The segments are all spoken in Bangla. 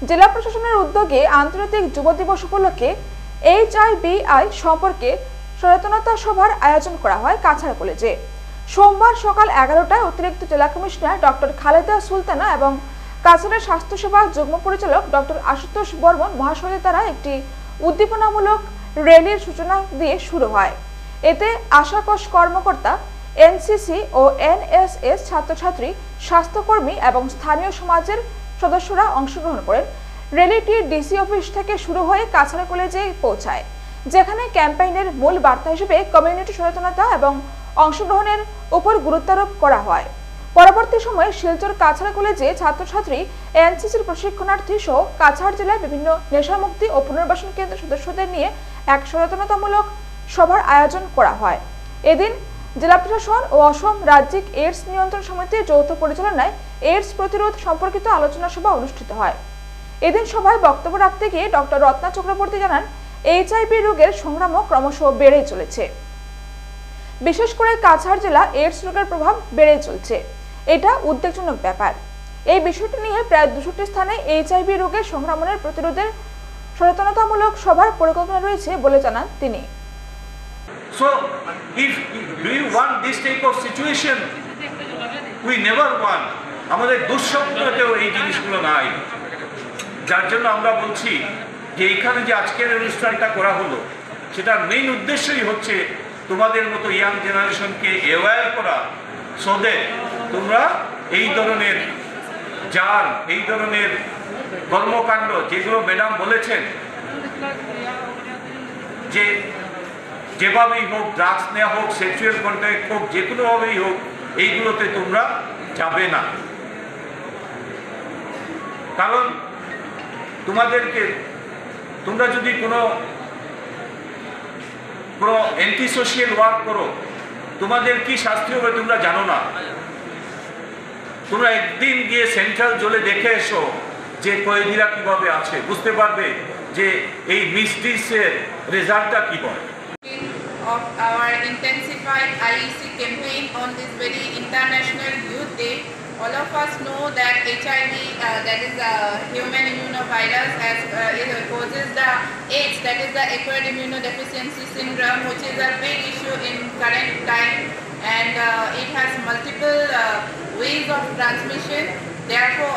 জেলা প্রশাসনের উদ্যোগে আন্তর্জাতিক যুব দিবস উপলক্ষে HIV/AIDS সম্পর্কে সচেতনতা সভার আয়োজন করা হয় কাছাড় কলেজে। সোমবার সকাল 11টায় অতিরিক্ত জেলা কমিশনার ডক্টর খালেদা সুলতানা এবং কাছাড়ের স্বাস্থ্যসেবা যুগ্ম পরিচালক ডক্টর আশুতোষ বর্মন মহাশয়ের দ্বারা একটি উদ্দীপনামূলক র্যালির সূচনা দিয়ে শুরু হয়। এতে আশাকোষ কর্মকর্তা, NCC ও NSS ছাত্রছাত্রী, স্বাস্থ্যকর্মী এবং স্থানীয় সমাজের সদস্যরা অংশগ্রহণ করেন। র্যালিটি ডিসি অফিস থেকে শুরু হয়ে কাছাড় কলেজে পৌঁছায়, যেখানে ক্যাম্পেইনের মূল বার্তা হিসেবে কমিউনিটি সচেতনতা এবং অংশগ্রহণের উপর গুরুত্বারোপ করা হয়। পরবর্তী সময়ে শিলচর কাছাড় কলেজে ছাত্রছাত্রী, NCCর প্রশিক্ষণার্থী সহ কাছাড় জেলায় বিভিন্ন নেশামুক্তি ও পুনর্বাসন কেন্দ্রের সদস্যদের নিয়ে এক সচেতনতামূলক সভার আয়োজন করা হয়। এদিন জেলা প্রশাসন ও অসম রাজ্যিক এইডস নিয়ন্ত্রণ সমিতির যৌথ পরিচালনায় এইডস প্রতিরোধ সম্পর্কিত আলোচনা সভা অনুষ্ঠিত হয়। এদিন সভায় বক্তব্য রাখতে গিয়ে ডক্টর রত্না চক্রবর্তী জানান, HIV রোগের সংক্রামক ক্রমশ বেড়েই চলেছে। বিশেষ করে কাছাড় জেলা এইডস রোগের প্রভাব বেড়েই চলছে। এটা উদ্বেগজনক ব্যাপার। এই বিষয়টি নিয়ে প্রায় 200টি স্থানে HIV রোগের সংক্রমণের প্রতিরোধের সচেতনতামূলক সভার পরিকল্পনা রয়েছে বলে জানান তিনি। So, do you want this type of situation? We never want. আমাদের দুঃস্বপ্নতেও এই জিনিসগুলো নাই। যার জন্য আমরা বলছি যে এখানে যে আজকের অনুষ্ঠানটা করা হলো, সেটার মেইন উদ্দেশ্যই হচ্ছে তোমাদের মতো ইয়াং জেনারেশনকে অ্যাওয়্যার করা, সো দ্যাট তোমরা এই ধরনের এই ধরনের কর্মকাণ্ড যেগুলো ম্যাডাম বলেছেন, যে যেভাবেই হোক, ড্রাগস নেওয়া হোক, সেক্সুয়াল কন্ট্যাক্ট হোক, যে কোনোভাবেই হোক, এইগুলোতে তোমরা যাবে না। কারণ তোমরা যদি কোনো অ্যান্টি সোশিয়াল ওয়ার্ক করো, তোমাদের কি শাস্তি হবে তোমরা জানো না। তোমরা একদিন গিয়ে সেন্ট্রাল জেলে দেখে এসো যে কয়েদিরা কিভাবে আছে, বুঝতে পারবে যে এই মিসডিসের রেজাল্টটা কি হয়। Of our intensified IEC campaign on this very International Youth Day, all of us know that HIV, that is human immunovirus, causes the AIDS, that is the acquired immunodeficiency syndrome, which is a big issue in current time, and it has multiple ways of transmission. Therefore,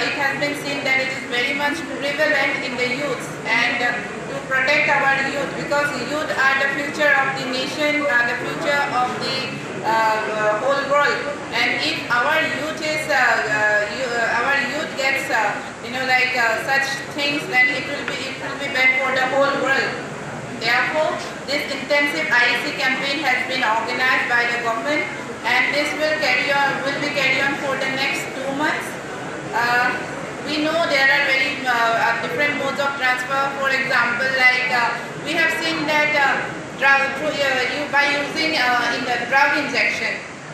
it has been seen that it is very much prevalent in the youth, and to protect our youth, because youth are the future of the nation, the future of the whole world. And if our youth gets such things, then it will be bad for the whole world. Therefore, this intensive IEC campaign has been organized by the government, and this will be carried on for the next 2 months. We know there are very different modes of transfer. For example, we have seen that by using in the drug injection,